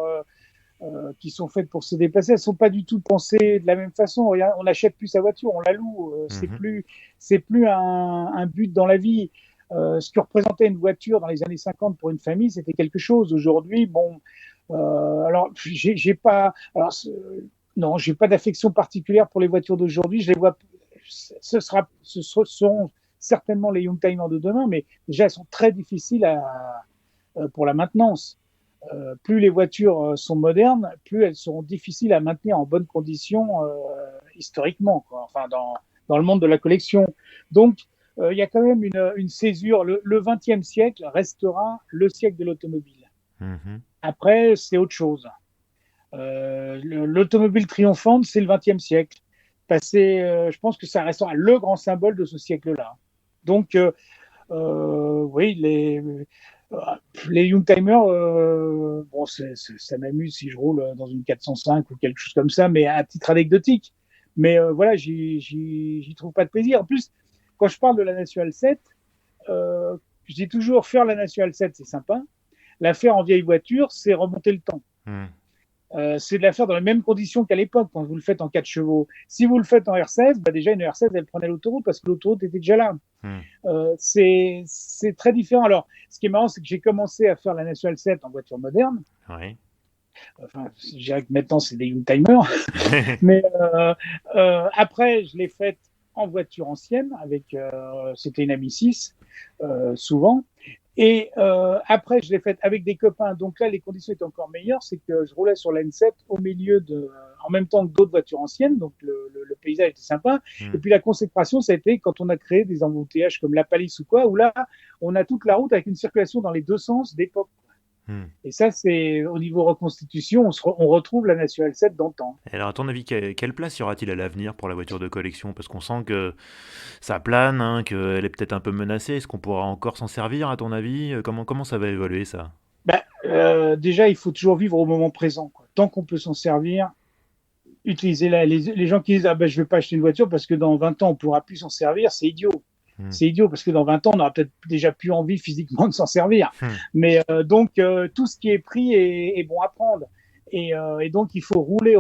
qui sont faites pour se déplacer. Elles sont pas du tout pensées de la même façon. Regarde, on n'achète plus sa voiture, on la loue. C'est plus un but dans la vie. Ce que représentait une voiture dans les années 50 pour une famille, c'était quelque chose. Aujourd'hui, bon, alors j'ai pas, alors non, j'ai pas d'affection particulière pour les voitures d'aujourd'hui. Je les vois, ce seront certainement les Youngtimers de demain, mais déjà elles sont très difficiles pour la maintenance. Plus les voitures sont modernes, plus elles seront difficiles à maintenir en bonnes conditions historiquement, quoi. Enfin dans le monde de la collection. Donc il y a quand même une césure. Le XXe siècle restera le siècle de l'automobile. Après, c'est autre chose. L'automobile triomphante, c'est le XXe siècle. Je pense que ça restera le grand symbole de ce siècle-là. Donc, oui, les Youngtimers, bon, ça m'amuse si je roule dans une 405 ou quelque chose comme ça, mais à titre anecdotique. Mais voilà, j'y trouve pas de plaisir. En plus, quand je parle de la National 7, je dis toujours faire la National 7, c'est sympa. La faire en vieille voiture, c'est remonter le temps. C'est de la faire dans les mêmes conditions qu'à l'époque, quand vous le faites en 4 chevaux. Si vous le faites en R16, déjà une R16, elle prenait l'autoroute parce que l'autoroute était déjà là. C'est très différent. Alors, ce qui est marrant, c'est que j'ai commencé à faire la National 7 en voiture moderne. Oui. Enfin, je dirais que maintenant, c'est des Youngtimers. Mais après, je l'ai faite en voiture ancienne, c'était une Ami 6, souvent. Et après, je l'ai faite avec des copains. Donc là, les conditions étaient encore meilleures. C'est que je roulais sur la N7 en même temps que d'autres voitures anciennes. Donc le paysage était sympa. Et puis la consécration, ça a été quand on a créé des embouteillages comme la Palisse ou quoi, où là, on a toute la route avec une circulation dans les deux sens d'époque. Et ça, c'est au niveau reconstitution, on retrouve la National 7 d'antan. Alors, à ton avis, quelle place y aura-t-il à l'avenir pour la voiture de collection? Parce qu'on sent que ça plane, hein, qu'elle est peut-être un peu menacée. Est-ce qu'on pourra encore s'en servir, à ton avis? Comment ça va évoluer, ça? Déjà, il faut toujours vivre au moment présent, quoi. Tant qu'on peut s'en servir, utilisez-la. Les gens qui disent je ne vais pas acheter une voiture parce que dans 20 ans, on ne pourra plus s'en servir, c'est idiot. C'est idiot parce que dans 20 ans, on n'aura peut-être déjà plus envie physiquement de s'en servir. Mais donc, tout ce qui est pris est bon à prendre. Et donc, il faut rouler.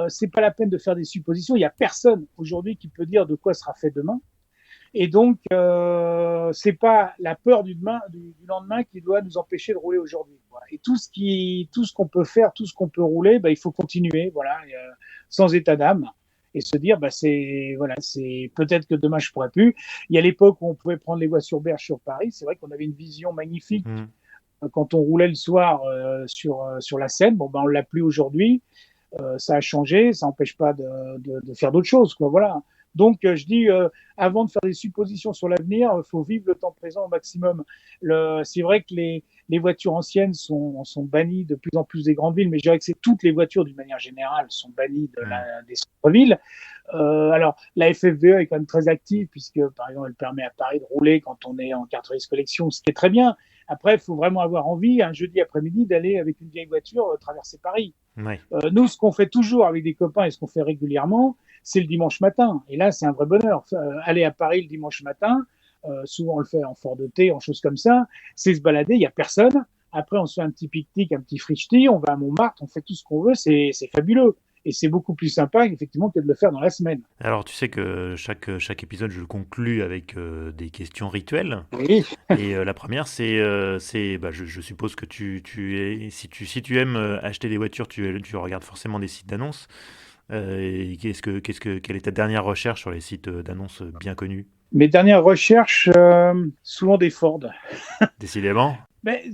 C'est pas la peine de faire des suppositions. Il n'y a personne aujourd'hui qui peut dire de quoi sera fait demain. Et donc, c'est pas la peur du lendemain qui doit nous empêcher de rouler aujourd'hui, quoi. Et tout ce qu'on peut faire, tout ce qu'on peut rouler, il faut continuer, voilà, sans état d'âme. Et se dire, c'est peut-être que demain je pourrais plus. Il y a l'époque où on pouvait prendre les voies sur berge sur Paris. C'est vrai qu'on avait une vision magnifique quand on roulait le soir sur la Seine. Bon, on l'a plus aujourd'hui. Ça a changé. Ça n'empêche pas de faire d'autres choses, quoi. Voilà. Donc, je dis, avant de faire des suppositions sur l'avenir, il faut vivre le temps présent au maximum. C'est vrai que les voitures anciennes sont bannies de plus en plus des grandes villes, mais je dirais que c'est toutes les voitures, d'une manière générale, sont bannies des centres-villes. Alors, la FFVE est quand même très active, puisque, par exemple, elle permet à Paris de rouler quand on est en carte risque collection, ce qui est très bien. Après, il faut vraiment avoir envie, un jeudi après-midi, d'aller avec une vieille voiture traverser Paris. Ouais. Nous, ce qu'on fait toujours avec des copains et ce qu'on fait régulièrement, c'est le dimanche matin. Et là, c'est un vrai bonheur. Aller à Paris le dimanche matin, souvent on le fait en Ford T, en choses comme ça, c'est se balader, il n'y a personne. Après, on se fait un petit pique-nique, un petit frichti, on va à Montmartre, on fait tout ce qu'on veut, c'est fabuleux. Et c'est beaucoup plus sympa, effectivement, que de le faire dans la semaine. Alors, tu sais que chaque épisode, je le conclus avec des questions rituelles. Oui. Et la première, je suppose que si tu aimes acheter des voitures, tu regardes forcément des sites d'annonces. Et quelle est ta dernière recherche sur les sites d'annonces bien connus? Mes dernières recherches, souvent des Ford. Décidément. Mais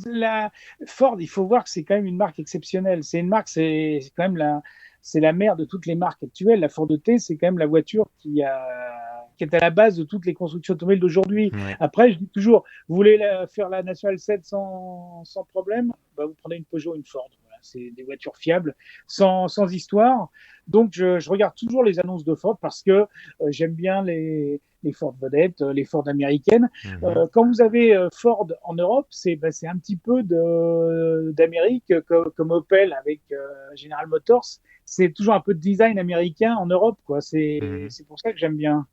Ford, il faut voir que c'est quand même une marque exceptionnelle. C'est une marque, c'est quand même c'est la mère de toutes les marques actuelles. La Ford T, c'est quand même la voiture qui est à la base de toutes les constructions automobiles d'aujourd'hui. Ouais. Après, je dis toujours, vous voulez faire la National 7 sans problème, bah, vous prenez une Peugeot, une Ford. Voilà, c'est des voitures fiables, sans histoire. Donc, je regarde toujours les annonces de Ford parce que j'aime bien les Ford vedettes, les Ford américaines. Quand vous avez Ford en Europe, c'est un petit peu d'Amérique, comme Opel avec General Motors. C'est toujours un peu de design américain en Europe, quoi. C'est pour ça que j'aime bien.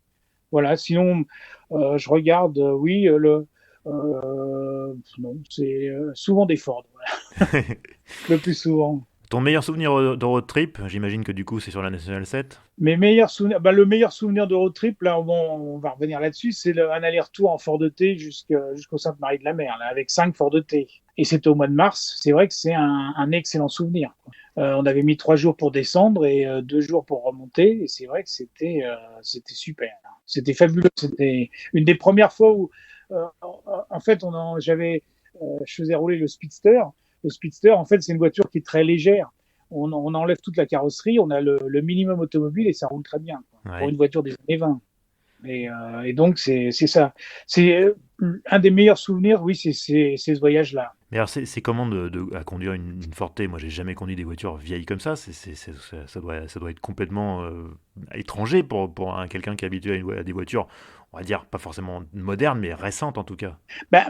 Voilà. Sinon, je regarde, oui, non, c'est souvent des Ford, voilà. Le plus souvent. Ton meilleur souvenir de road trip, j'imagine que du coup c'est sur la National 7. Mes meilleurs souvenirs, le meilleur souvenir de road trip, là, bon, on va revenir là-dessus, c'est un aller-retour en Ford T jusqu'au Sainte-Marie-de-la-Mer, là, avec 5 Ford T. Et c'était au mois de mars. C'est vrai que c'est un excellent souvenir, quoi. On avait mis 3 jours pour descendre et 2 jours pour remonter. Et c'est vrai que c'était super. C'était fabuleux. C'était une des premières fois où, en fait, je faisais rouler le Speedster. Le Speedster, en fait, c'est une voiture qui est très légère. On enlève toute la carrosserie, on a le minimum automobile et ça roule très bien, quoi, Ouais. pour une voiture des années 20. Et donc, c'est ça. C'est un des meilleurs souvenirs, oui, c'est ce voyage-là. Mais alors c'est comment à conduire une Ford T? Moi j'ai jamais conduit des voitures vieilles comme ça. Ça doit être complètement étranger pour quelqu'un qui est habitué à des voitures, on va dire pas forcément modernes, mais récentes en tout cas.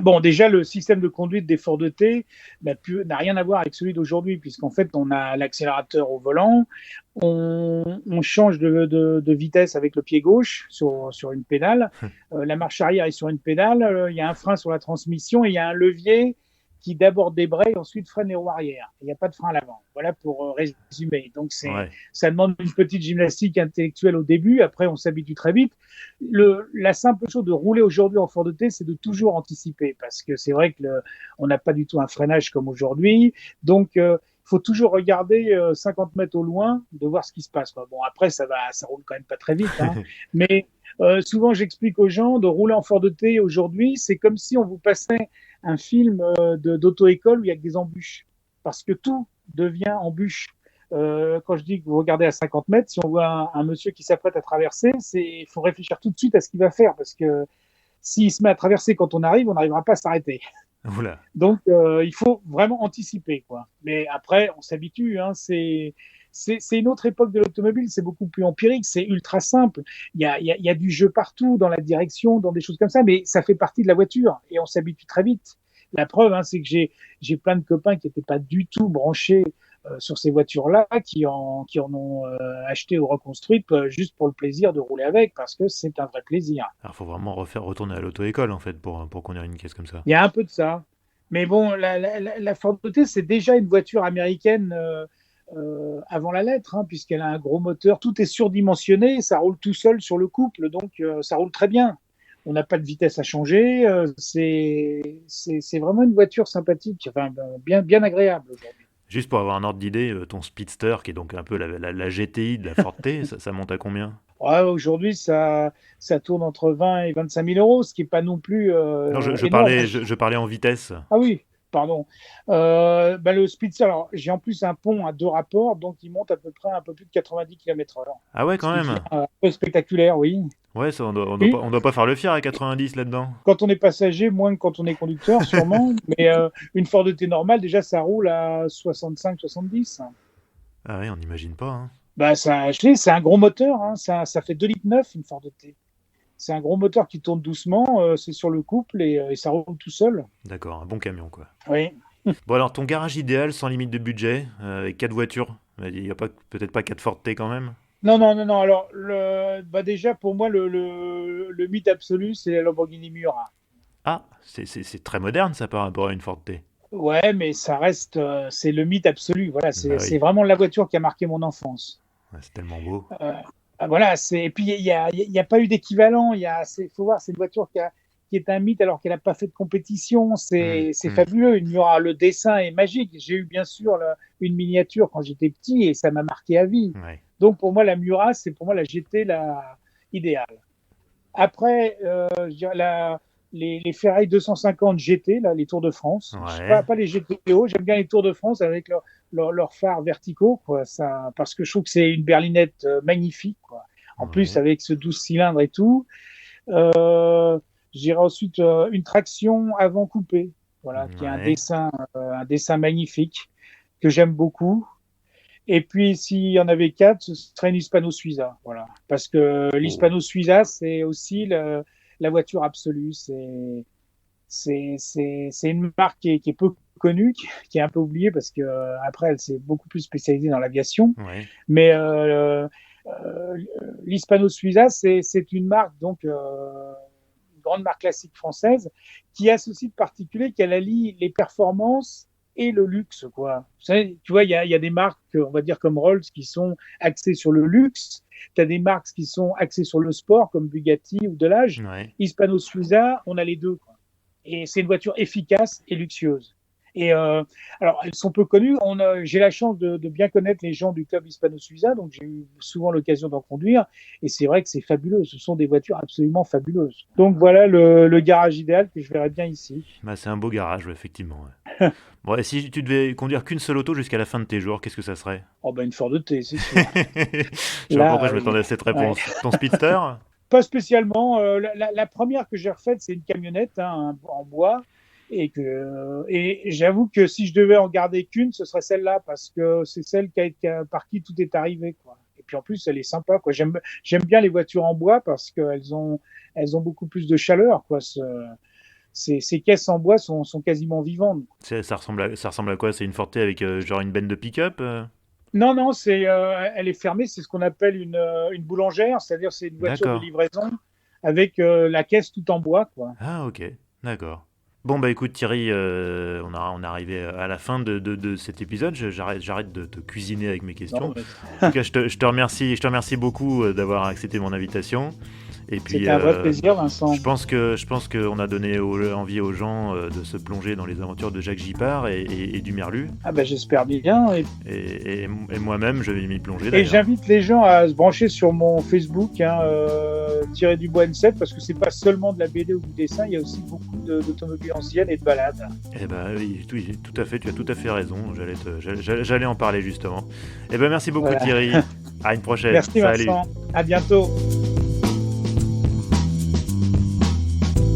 Bon, déjà, le système de conduite des Ford T n'a rien à voir avec celui d'aujourd'hui, puisqu'en fait, on a l'accélérateur au volant, on change de vitesse avec le pied gauche sur une pédale, la marche arrière est sur une pédale, il y a un frein sur la transmission et il y a un levier qui d'abord débraye, ensuite freine les roues arrière. Il n'y a pas de frein à l'avant. Voilà pour résumer. Donc, ça demande une petite gymnastique intellectuelle au début. Après, on s'habitue très vite. La simple chose de rouler aujourd'hui en Ford T, c'est de toujours anticiper parce que c'est vrai que on n'a pas du tout un freinage comme aujourd'hui. Donc, il faut toujours regarder 50 mètres au loin, de voir ce qui se passe. Bon, après, ça roule quand même pas très vite, hein. Mais souvent, j'explique aux gens de rouler en Ford T aujourd'hui, c'est comme si on vous passait un film d'auto-école où il y a que des embûches. Parce que tout devient embûche. Quand je dis que vous regardez à 50 mètres, si on voit un monsieur qui s'apprête à traverser, il faut réfléchir tout de suite à ce qu'il va faire. Parce que s'il se met à traverser quand on arrive, on n'arrivera pas à s'arrêter. Oula. Donc, il faut vraiment anticiper, quoi. Mais après, on s'habitue, hein, c'est une autre époque de l'automobile, c'est beaucoup plus empirique, c'est ultra simple. Il y a du jeu partout, dans la direction, dans des choses comme ça, mais ça fait partie de la voiture et on s'habitue très vite. La preuve, hein, c'est que j'ai plein de copains qui n'étaient pas du tout branchés sur ces voitures-là, qui en ont acheté ou reconstruites juste pour le plaisir de rouler avec, parce que c'est un vrai plaisir. Alors faut vraiment retourner à l'auto-école en fait pour conduire une caisse comme ça. Il y a un peu de ça. Mais bon, la Ford T, c'est déjà une voiture américaine avant la lettre, hein, puisqu'elle a un gros moteur. Tout est surdimensionné, ça roule tout seul sur le couple, donc ça roule très bien. On n'a pas de vitesse à changer. C'est vraiment une voiture sympathique, enfin, bien agréable aujourd'hui. Juste pour avoir un ordre d'idée, ton Speedster, qui est donc un peu la GTI de la Ford T, ça monte à combien? Ouais, aujourd'hui, ça tourne entre 20 et 25 000 euros, ce qui n'est pas non plus Non, énorme. je parlais en vitesse. Ah oui, pardon. Le Speedster, alors j'ai en plus un pont à 2 rapports, donc il monte à peu près un peu plus de 90 km/h. Ah ouais, quand même. Un peu spectaculaire, oui. Ouais, ça, on Oui. doit pas faire le fier à 90 là-dedans. Quand on est passager, moins que quand on est conducteur, sûrement. Mais une Ford T normale, déjà, ça roule à 65-70. Ah ouais, on n'imagine pas, hein. C'est un gros moteur, hein. Ça fait 2,9 litres une Ford T. C'est un gros moteur qui tourne doucement, c'est sur le couple et ça roule tout seul. D'accord, un bon camion quoi. Oui. Bon alors, ton garage idéal sans limite de budget, avec 4 voitures, il n'y a peut-être pas 4 Ford T quand même? Non. Alors, déjà, pour moi, le mythe absolu, c'est la Lamborghini Miura. Ah, c'est très moderne ça par rapport à une Ford T. Ouais, mais ça reste, c'est le mythe absolu. Voilà, Bah c'est oui, vraiment la voiture qui a marqué mon enfance. ouais, c'est tellement beau. Euh, voilà, et puis il y a pas eu d'équivalent. Faut voir, c'est une voiture qui est un mythe alors qu'elle n'a pas fait de compétition. C'est Mm. fabuleux. Une Miura, le dessin est magique. J'ai eu bien sûr une miniature quand j'étais petit et ça m'a marqué à vie. Ouais. Donc pour moi, la Miura, c'est pour moi la GT idéale. Après, je dirais les Ferrari 250 GT, là, les Tours de France. Ouais. Pas les GTO, j'aime bien les Tours de France avec leurs phares verticaux, quoi, ça, parce que je trouve que c'est une berlinette magnifique, quoi. En plus, Ouais. avec ce 12 cylindres et tout. Euh, J'irai ensuite une traction avant coupé, voilà, qui est Ouais. un dessin magnifique que j'aime beaucoup. Et puis, s'il y en avait quatre, ce serait une Hispano Suiza, voilà. Parce que Oh. l'Hispano Suiza, c'est aussi la voiture absolue. C'est une marque qui est peu connue, qui est un peu oubliée parce que après, elle s'est beaucoup plus spécialisée dans l'aviation. Ouais. Mais l'Hispano Suiza, c'est une marque, donc, une grande marque classique française, qui a ceci de particulier qu'elle allie les performances et le luxe, quoi. Vous savez, tu vois, il y a des marques, on va dire comme Rolls, qui sont axées sur le luxe. Tu as des marques qui sont axées sur le sport, comme Bugatti ou Delage. Ouais. Hispano Suiza, on a les deux, quoi. Et c'est une voiture efficace et luxueuse. Et alors, elles sont peu connues. J'ai la chance de bien connaître les gens du club Hispano Suiza, donc j'ai eu souvent l'occasion d'en conduire. Et c'est vrai que c'est fabuleux. Ce sont des voitures absolument fabuleuses. Donc voilà le garage idéal que je verrais bien ici. Bah, c'est un beau garage, ouais, effectivement. Ouais. Bon, et si tu devais conduire qu'une seule auto jusqu'à la fin de tes jours, qu'est-ce que ça serait? Oh ben une Ford T, c'est sûr. Je sais pas pourquoi Là, je m'attendais à cette ouais. réponse. Ton speedster? Pas spécialement. La première que j'ai refaite, c'est une camionnette en bois. Et j'avoue que si je devais en garder qu'une, ce serait celle-là, parce que c'est celle par qui tout est arrivé, quoi. Et puis en plus, elle est sympa, quoi. J'aime bien les voitures en bois parce elles ont beaucoup plus de chaleur, quoi. Ces caisses en bois sont quasiment vivantes. Ça ressemble à quoi? C'est une Forte avec genre une benne de pick-up Non, non, elle est fermée. C'est ce qu'on appelle une boulangère, c'est-à-dire c'est une voiture de D'accord. livraison avec la caisse tout en bois, quoi. Ah, ok. D'accord. Bon, bah écoute, Thierry, on est arrivé à la fin de cet épisode. J'arrête de te cuisiner avec mes questions. Non, mais En tout cas, je te remercie beaucoup d'avoir accepté mon invitation. Et puis, c'était un vrai plaisir, Vincent. je pense qu'on a donné envie aux gens de se plonger dans les aventures de Jacques Gippard et du Merlu. Ah ben, j'espère bien. Et moi-même, je vais m'y plonger Et d'ailleurs. j'invite les gens à se brancher sur mon Facebook, Thierry Dubois N7, parce que c'est pas seulement de la BD ou du dessin, il y a aussi beaucoup d'automobiles anciennes et de balades. Eh ben oui, tout à fait, tu as tout à fait raison. J'allais en parler justement. Eh ben merci beaucoup Voilà. Thierry. À une prochaine. Merci Salut. Vincent. À bientôt.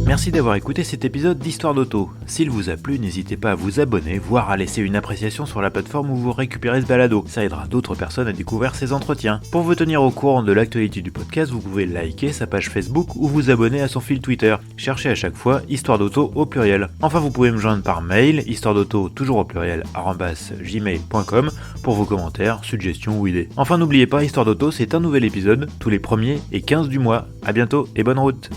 Merci d'avoir écouté cet épisode d'Histoire d'Auto. S'il vous a plu, n'hésitez pas à vous abonner, voire à laisser une appréciation sur la plateforme où vous récupérez ce balado. Ça aidera d'autres personnes à découvrir ces entretiens. Pour vous tenir au courant de l'actualité du podcast, vous pouvez liker sa page Facebook ou vous abonner à son fil Twitter. Cherchez à chaque fois Histoire d'Auto au pluriel. Enfin, vous pouvez me joindre par mail, histoiredauto toujours au pluriel, @gmail.com pour vos commentaires, suggestions ou idées. Enfin, n'oubliez pas, Histoire d'Auto, c'est un nouvel épisode tous les 1er et 15 du mois. À bientôt et bonne route.